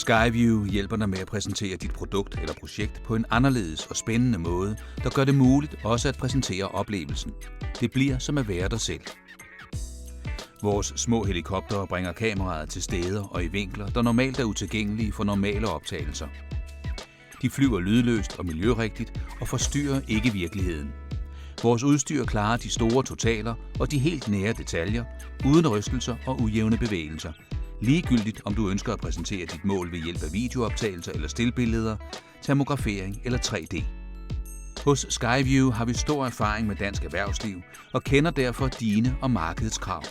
Skyview hjælper dig med at præsentere dit produkt eller projekt på en anderledes og spændende måde, der gør det muligt også at præsentere oplevelsen. Det bliver som at være dig selv. Vores små helikoptere bringer kameraet til steder og i vinkler, der normalt er utilgængelige for normale optagelser. De flyver lydløst og miljørigtigt og forstyrrer ikke virkeligheden. Vores udstyr klarer de store totaler og de helt nære detaljer, uden rystelser og ujævne bevægelser. Ligegyldigt om du ønsker at præsentere dit mål ved hjælp af videooptagelser eller stillbilleder, termografering eller 3D. Hos Skyview har vi stor erfaring med dansk erhvervsliv og kender derfor dine og markedets krav.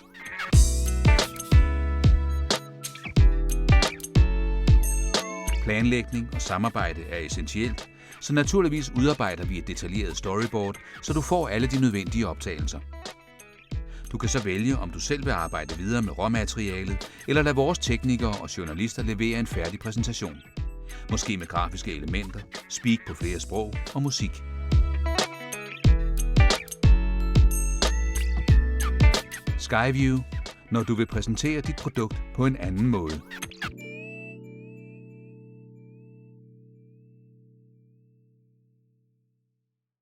Planlægning og samarbejde er essentielt, så naturligvis udarbejder vi et detaljeret storyboard, så du får alle de nødvendige optagelser. Du kan så vælge, om du selv vil arbejde videre med råmaterialet, eller lade vores teknikere og journalister levere en færdig præsentation. Måske med grafiske elementer, speak på flere sprog og musik. Skyview, når du vil præsentere dit produkt på en anden måde.